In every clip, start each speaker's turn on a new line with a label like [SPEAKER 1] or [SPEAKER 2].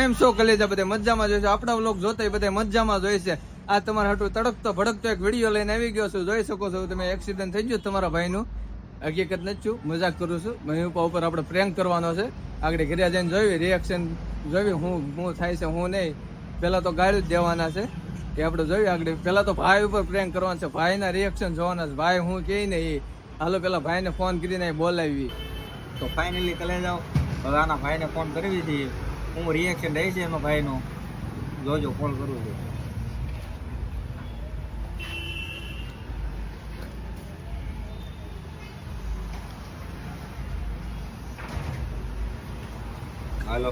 [SPEAKER 1] એમ show કલેજા બધા મજામાં જોઈશે, આપણા વ્લોગ જોતા બધા મજામાં જોઈશે. આ તમારા હાટુ તડકતો ભડકતો એક વિડીયો લઈને આવી ગયો છું. જોઈ શકો છો તમે, એક્સિડન્ટ થઈ ગયું તમારા ભાઈનું. હકીકત નથી છું, મજાક કરું છું. મયુપા ઉપર આપણે પ્રેન્ક કરવાનો છે. આગળ ઘરે જઈને જોઈ રિએક્શન જોઈ હું થાય છે હું નહીં. પેલા તો ગાળી જ દેવાના છે એ આપણે જોયું આગળ. પેલા તો ભાઈ ઉપર પ્રેન્ક કરવાનો છે, ભાઈના રિએક્શન જોવાના છે. ભાઈ હું કહે ને એ હાલો પેલા ભાઈને ફોન કરીને બોલાવી.
[SPEAKER 2] તો ફાઇનલી કલે જાઓ. હવે આના ભાઈને ફોન કરવી હતી. હું રિએક્શન રહી છે એમાં ભાઈનું, જોજો કોલ કરું છું. હાલો,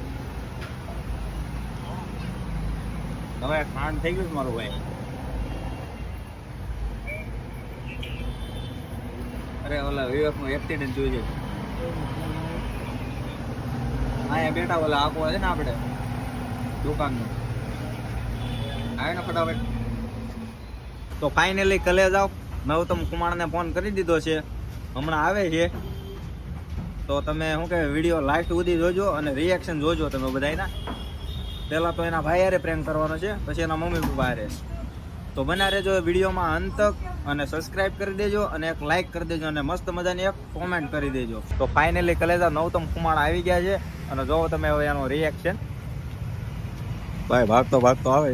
[SPEAKER 2] હવે ખાંડ થઈ ગયું મારું ભાઈ. અરે ઓલા વિવેકનું એક્સિડન્ટ જોઈ છે. અહીંયા બેઠા ઓલા આખો છે ને આપણે દુકાનનું. આવે ને ફટાફટ. તો ફાઇનલી કલે જાઓ. નવતમ કુમારને ફોન કરી દીધો છે, હમણાં આવે છે. તો તમે શું કે વિડીયો લાસ્ટ સુધી જોજો અને રિએક્શન જોજો તમે બધાના. પહેલા તો એના ભાઈ હારે પ્રેન્ક કરવાનો છે, પછી એના મમ્મી પપ્પા હારે. તો બના રહેજો વિડીયોમાં અંત તક અને સબસ્ક્રાઇબ કરી દેજો અને એક લાઇક કરી દેજો અને મસ્ત મજાની એક કોમેન્ટ કરી દેજો. તો ફાઇનલી કલેજા નવતમ કુમાર આવી ગયા છે અને જોવો તમે હવે એનો રિએક્શન. ભાઈ ભાગતો ભાગતો આવે.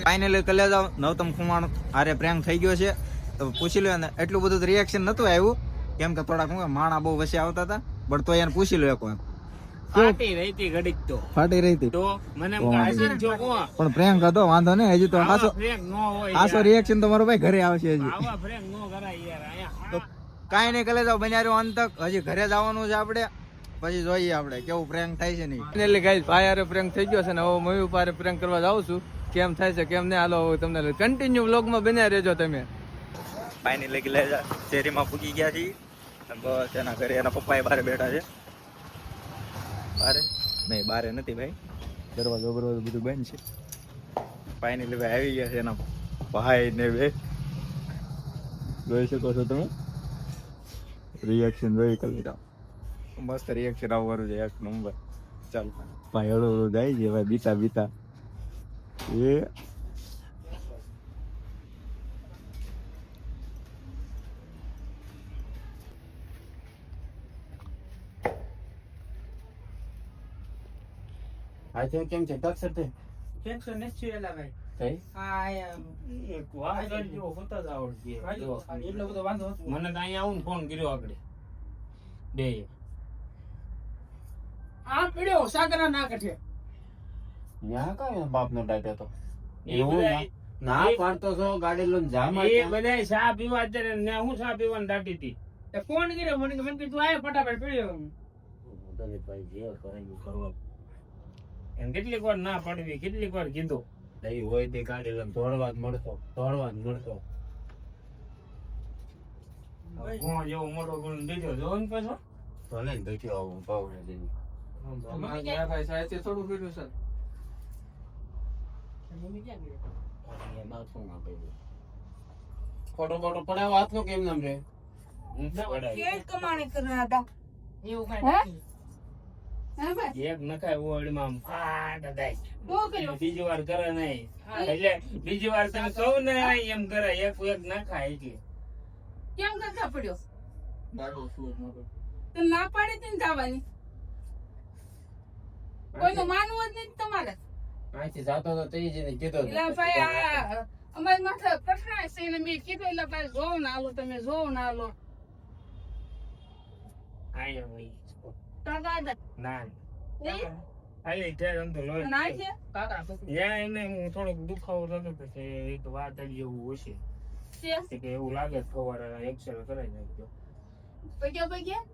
[SPEAKER 2] ફાઇનલી કલે જાવ. નવતમ કુમાર આરે પ્રેન્ક થઈ ગયો છે. તો પૂછી લો ને, એટલું બધું રિએક્શન નતું આવ્યું કેમ કે થોડાક માણા બહુ વચ્ચે આવતા હતા. પણ તો એને પૂછી લો એક વાર.
[SPEAKER 3] ફાટી રહી હતી ઘડીક તો.
[SPEAKER 1] ફાટી રહી હતી
[SPEAKER 3] તો મને એમ કાશી જો કો
[SPEAKER 1] પણ પ્રેન્ક હતો, વાંધો નહીં. હજી તો
[SPEAKER 3] આવા ફ્રેક નો હોય
[SPEAKER 1] આસો રિએક્શન તો મારો ભાઈ ઘરે આવશે હજી.
[SPEAKER 3] આવા ફ્રેક નો કરાય યાર. આયા
[SPEAKER 1] તો કાંઈ નહીં કલે જાવ, બન્યા રહ્યો અંત તક. હજી ઘરે જવાનું છે આપણે, પછી જોઈએ આપણે કેવું પ્રેન્ક થાય છે. નહીં ફાઇનલી ગાઈસ ભાઈ હારે પ્રેન્ક થઈ ગયો છે ને હવે મમ્મી પપ્પા હારે પ્રેન્ક કરવા જાઉં છું. કેમ થાય છે કેમ નહીં હાલો તમને કન્ટિન્યુ વ્લોગમાં બન્યા રહેજો તમે. ફાઇનલી કલે શેરીમાં પૂગી ગયા છીએ. બસ એના ઘરે એના પપ્પા બહાર બેઠા છે. બારે નહીં, બારે નથી ભાઈ, દરવાજો બરવાજો બધું બંધ છે. ફાઇનલી ભાઈ આવી ગયા છે એના ભાઈ ને બે. જોઈ શકો છો તમે, રિએક્શન જોઈ કલેજા. મસ્ત રિએક્શન આવવાનું છે, એક નંબર. ચાલ ભાઈ હળો હળો જાય છે ભાઈ, બીતા બીતા. એ
[SPEAKER 3] આ તો કેમ છે ટક્સર તે ટેન્શન નથી એલા ભાઈ. કઈ આ એક વાત જો હોતા જ આવડતી એટલો બધો વાંધો મને તો અહીંયા આવું ફોન કર્યો આગળ બે આ પીડ્યો સાગરા ના કઠે યા કાય બાપ નો ડાટે તો એવું ના પાડતો છો ગાડી લઈને જામ એ બધાય ચા પીવા અત્યારે ને હું ચા પીવાનું ડાટી હતી તે ફોન કર્યો મને કીધું આય ફટાફટ પીડ્યો દલિતભાઈ જે કરે એ કરવા એમ કેટલીક વાર ના પાડવી, કેટલીક વાર કીધું નહીં હોય તે ગાડી લઈને દોડવા જ મળતો જેવો મોટો ગુણ દીધો જો ને પાછો ભલે ને દઈયો આવું ભાવ ને દીધું થોડું પીડ્યું સર ફોટો ફોટો પડાવ હાથ નો કેમ નામ રે
[SPEAKER 4] કમાણી કરના હતા એવું કઈ
[SPEAKER 3] એક નખાય ઓળીમાં ફાટ દાય બીજી વાર કરે નહીં એટલે બીજી વાર તમે કહો ને એમ કરે એક નખાય એટલે
[SPEAKER 4] કેમ કરતા પડ્યો તો ના પાડી હતી ને જવાની કોઈનું માનવું જ નહીં તમારે
[SPEAKER 3] અહીંથી જાતો તો તે જ કીધો
[SPEAKER 4] એટલે ભાઈ આ અમારી માથે કઠણાય છે ને મેં કીધું એટલે ભાઈ જોવ ના આલો તમે જોવ ના આલો
[SPEAKER 3] આયા ભાઈ
[SPEAKER 4] કાકા
[SPEAKER 3] ના હાલે ત્યારે આમ તો લોહી
[SPEAKER 4] ના છે
[SPEAKER 3] કાકા યા એને હું થોડોક દુખાવો થતો તો એક વાત આવી જેવું હશે
[SPEAKER 4] છે
[SPEAKER 3] કે એવું લાગે છે સવારે એક્સેલ કરાવી નાખજો
[SPEAKER 4] પગ્યા પગ્યા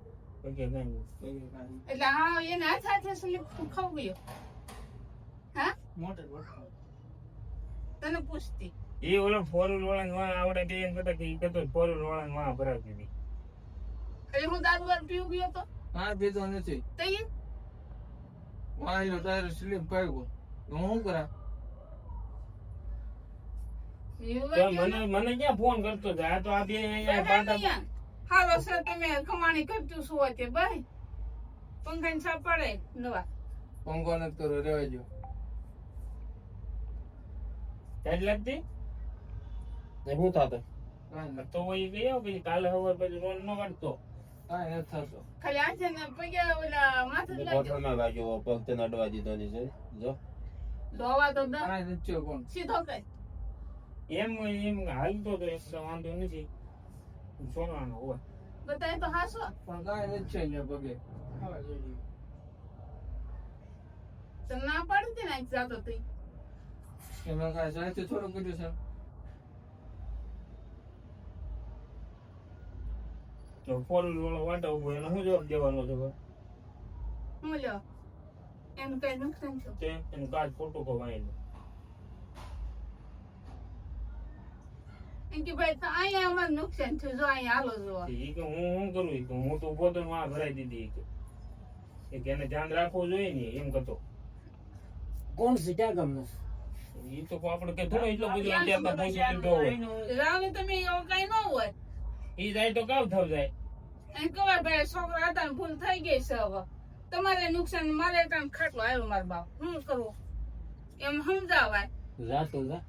[SPEAKER 3] તો કે કઈ
[SPEAKER 4] એટલે હા એને હાથે સ્લીપ ખાવ ગયો હા તને પૂછતી
[SPEAKER 3] એ ઓલો ફોર વ્હીલ વાળા વાહ આવડે બે એમ કહેતા કે ઈ કહેતો ફોર વ્હીલ વાળા વાહ ભરાવી દીધી
[SPEAKER 4] એટલે હું દારૂ વાર પીવું ગયો તો
[SPEAKER 1] હા પીતો નથી
[SPEAKER 4] તઈ
[SPEAKER 1] વાળીનો ટાયર સ્લીપ કાઢ્યો હું શું કરા
[SPEAKER 3] તો મને ક્યાં ફોન કરતો હતો આ તો આ બે અહીંયા પાટા
[SPEAKER 4] હાલો સર તમે કમાણી કરતું શું હોય તે ભાઈ પંખા છાપ પડે નવા
[SPEAKER 1] પંખો નથી કરો રેવા જો
[SPEAKER 3] ચાલ લાગતી
[SPEAKER 2] હું થતો
[SPEAKER 3] તો એ ગયો પછી કાલે સવાર પછી રોન ન કાઢતો
[SPEAKER 1] કાંઈ નથી થતો
[SPEAKER 4] ખાલી આજે ને પગ્યા ઓલા માથે જ લાગ્યો
[SPEAKER 2] ગોઠણમાં વાગ્યો પગ તને અડવા દીધો ની છે જો
[SPEAKER 4] દોવા તો દા
[SPEAKER 1] કાંઈ નથી થયો કોણ
[SPEAKER 4] સીધો કઈ
[SPEAKER 3] એમ હાલતો તો એક તો વાંધો નથી સોનાનો હોય
[SPEAKER 4] બતાય તો હાસો
[SPEAKER 1] પણ કાંઈ નથી છે ને પગે
[SPEAKER 4] તો ના પાડી દે ને એક જાતો તઈ
[SPEAKER 1] એમાં કાંઈ સાહિત્ય થોડું કર્યું છે
[SPEAKER 3] તો ફોર વ્હીલ વાળો વાંટા ઉભો એને શું જવાબ દેવાનો છે
[SPEAKER 4] હું લ્યો એનું કઈ નુકસાન છે
[SPEAKER 3] તે એનું કાચ ફોટો ખવાયેલો
[SPEAKER 4] એમ કે ભાઈ તો અહીંયા અમારે નુકસાન થયું જો અહીંયા હાલો જો
[SPEAKER 3] ઈ કે હું કરું ઈ કે હું તો ઉભો તો વાહ ભરાઈ દીધી ઈ કે એને ધ્યાન રાખવું જોઈએ ને એમ કહેતો
[SPEAKER 2] કોણ છે ક્યાં ગામનો
[SPEAKER 3] ઈ તો આપણે કે થોડો એટલો બધો અત્યારમાં પૈસા લીધો હોય
[SPEAKER 4] રાવને તમે એવું કઈ ન હોય
[SPEAKER 3] ઈ જાય તો કાવ થાવ જાય
[SPEAKER 4] એમ કહેવાય ભાઈ છોકરા હતા ને ભૂલ થઈ ગઈ છે હવે તમારે નુકસાન મારે કામ ખાટલો આવ્યો મારા બાપ શું કરવું એમ સમજાવાય
[SPEAKER 2] જા તો જા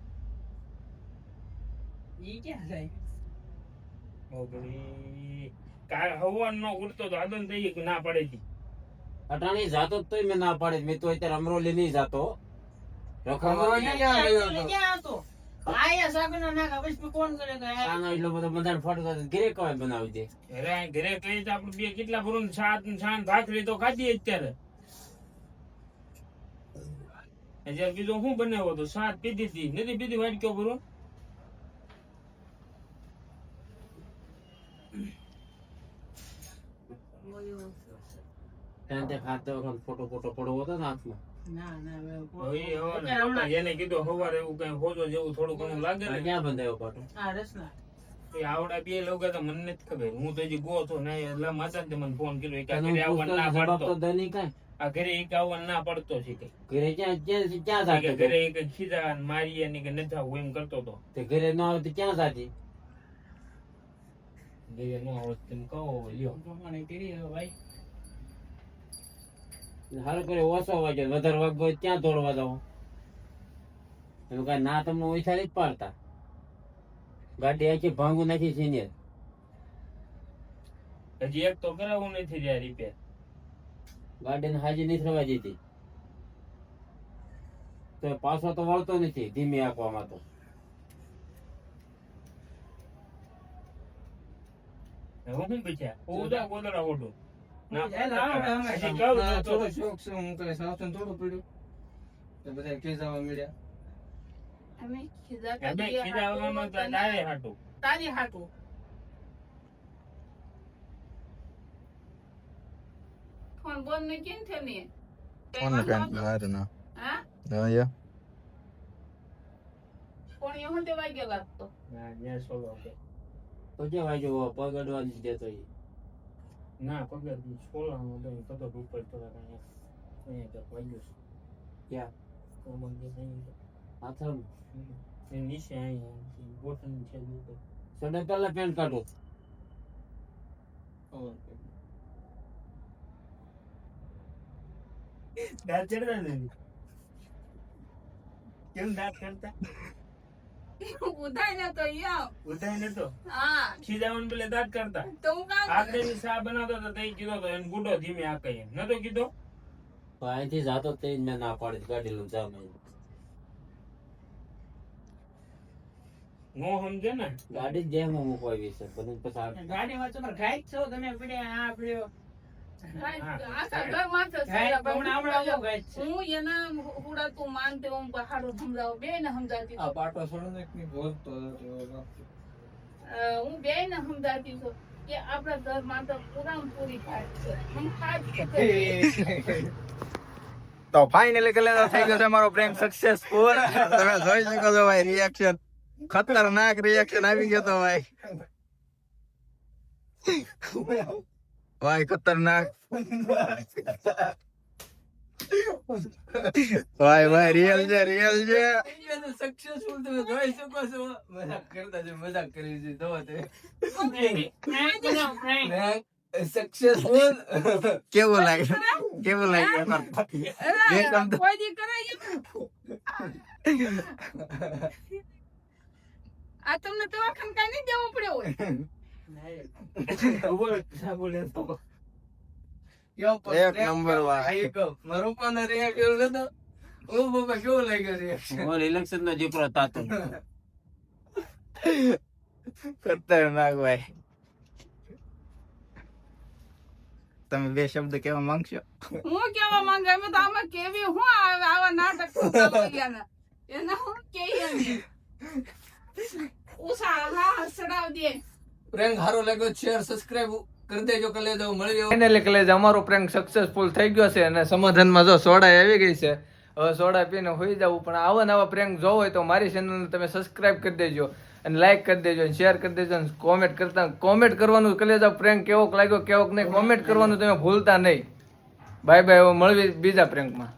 [SPEAKER 4] ઈ ક્યાં જાય
[SPEAKER 3] ઓગળી કાલ હવન નો ઉડતો તો આદન થઈ કે ના પડે છે
[SPEAKER 2] અટાણી જાતો જ તોય મેં ના પાડી મેં તો અત્યારે અમરોલી નહીં જાતો
[SPEAKER 1] અમરોલી ક્યાં ગયો હતો?
[SPEAKER 2] આનો એટલો બધો બધાને ફોટો ઘરે કવાય બનાવી દે
[SPEAKER 3] ઘરે કઈ તો આપણે બે કેટલા ભરું શાક ભાખરી તો ખાધી અત્યારે અત્યારે બીજું શું બનાવ્યો હતો શાક પીધી હતી નથી પીધી વાટક્યો ભરું
[SPEAKER 2] ત્યાં તે ખાતે વખત ફોટો ફોટો પડવો હતો ને હાથમાં
[SPEAKER 3] એને કીધું સવારે એવું કઈ હોજો જેવું થોડું ઘણું લાગે ને
[SPEAKER 2] ક્યાં બંધાયો પાટો
[SPEAKER 3] એ આવડા બે લોકો તો મને નથી ખબર હું તો હજી ગો છો ને એટલે માતા જ મને ફોન કર્યો કે આ ઘરે આવવાનું ના
[SPEAKER 2] જવાબ તો
[SPEAKER 3] પાડતો
[SPEAKER 2] દની કાંઈ
[SPEAKER 3] આ ઘરે એક આવવાનું ના પડતો છે કઈ
[SPEAKER 2] ઘરે ક્યાં ક્યાં ક્યાં
[SPEAKER 3] કે
[SPEAKER 2] જાતે
[SPEAKER 3] ઘરે એક ખીજા મારી અને કે નથી આવું એમ કરતો હતો
[SPEAKER 2] તે ઘરે ન આવે તો ક્યાં જાતી
[SPEAKER 3] ઘરે નો આવે તેમ કહો લ્યો
[SPEAKER 2] સારું કરે ઓછો વાગ્યો વધારે વાગ્યો હોય ત્યાં દોડવા જાવ એનું કાંઈ ના તમને ઓછા નથી પાડતા ગાડી આખી ભાંગું નાખી સિનિયર
[SPEAKER 3] હજી એક તો કરાવવું નથી રહ્યા રિપેર
[SPEAKER 2] ગાડીને હાજી નથી થવા દીધી તો પાછો તો વળતો નથી ધીમી આંકવામાં તો
[SPEAKER 3] હું શું પૂછ્યા ઉડા ગોદડા ઓઢું
[SPEAKER 1] થોડો શોખ છે હું કઈ સાવચેત થોડું પડ્યું તો બધા કેસાવા મળ્યા
[SPEAKER 4] અમે ખીજા તારી હાટું ફોન બંધ ને કેમ છે ને હા ફોન એવું તે વાગ્યો લાગતો
[SPEAKER 2] તો જે વાગ્યો પગ અડવા નથી દેતો એ
[SPEAKER 3] ના પગાર સોલાનો તો કતો ઉપર થોડા અહીંયા તક વાગ્યું
[SPEAKER 2] ક્યાં
[SPEAKER 3] છે
[SPEAKER 2] હાથમ
[SPEAKER 3] એ નીચે અહીંયા બોટન છે ઉપર
[SPEAKER 2] સડે પહેલા પેન્ટ કાઢો
[SPEAKER 3] દાંત ચડતા નથી કેમ દાંત કરતા
[SPEAKER 4] ઉધાય ને તો યો
[SPEAKER 3] ઉઠાય નતો
[SPEAKER 4] હા
[SPEAKER 3] ખીજાવન પેલે દાંત કરતા
[SPEAKER 4] તો હું કામ
[SPEAKER 3] આગળની સા બનાવતો તો તઈ કીધો તો એને ગુડો ધીમે આ કઈ નતો કીધો
[SPEAKER 2] તો અહીંથી જાતો તે મેં ના પાડી ગાડી લઈને જાવ નહીં
[SPEAKER 3] નો સમજે ને
[SPEAKER 2] ગાડી જેમાં મૂકવાવી છે બધું પછી
[SPEAKER 5] ગાડીમાં તમારે ગાઈડ છો તમે પડ્યા આ પડ્યો
[SPEAKER 4] આખા ઘર માથે હું એના હુડા તું માનતે હું પહાડો સમજાવ બે ને સમજાવતી
[SPEAKER 1] આ પાટો છોડો ને એક ની બોલતો
[SPEAKER 4] હું બેય ને સમજાતી છું કે આપણા ઘરમાં તો પૂરી ખાટ છે હમ ખાટ છે
[SPEAKER 1] તો ફાઇનલી કલેજો થઈ ગયો છે અમારો પ્રેન્ક સક્સેસફુલ. તમે જોઈ શકો છો ભાઈ રિએક્શન, ખતરનાક રિએક્શન આવી ગયો તો ભાઈ. ભાઈ ખતરનાક ભાઈ રિયલ છે સક્સેસફુલ. તમે જોઈ શકો છો મજાક કરતા છે, મજાક કરી છે તો સક્સેસફુલ. કેવું લાગે
[SPEAKER 4] કોઈ દી કરાય આ તમને દવાખાને કઈ નહીં જવું પડ્યો હોય
[SPEAKER 1] એક નંબર ભાઈ. મારું પણ રિએક્શન હતો. ઓ બાબા કેવું લાગ્યું રિએક્શન?
[SPEAKER 3] ઇલેક્શન નો દીકરો તાતો
[SPEAKER 1] ખતરનાક ભાઈ. તમે બે શબ્દ કેવા માંગશો?
[SPEAKER 4] હું કેવા માંગે અમે તો આમાં કેવી હું આવા નાટક ચાલવાના એના હું કેઈએ ઉસા હસડાવ દે.
[SPEAKER 1] પ્રેન્ક સારો લાગ્યો, શેર સબસ્ક્રાઇબ કરી દેજો. કલેજો મળી ફાઇનલી કલેજો અમારો પ્રેન્ક સક્સેસફુલ થઈ ગયો છે અને સમાધાનમાં જો સોડા આવી ગઈ છે. હવે સોડા પીને હોઈ જવું. પણ આવા નવા પ્રેન્ક જોવો હોય તો મારી ચેનલને તમે સબસ્ક્રાઇબ કરી દેજો અને લાઈક કરી દેજો અને શેર કરી દેજો અને કોમેન્ટ કરવાનું કલેજો પ્રેન્ક કેવોક લાગ્યો કેવોક નહીં કોમેન્ટ કરવાનું તમે ભૂલતા નહીં. Bye bye. હવે મળવી બીજા પ્રેન્કમાં.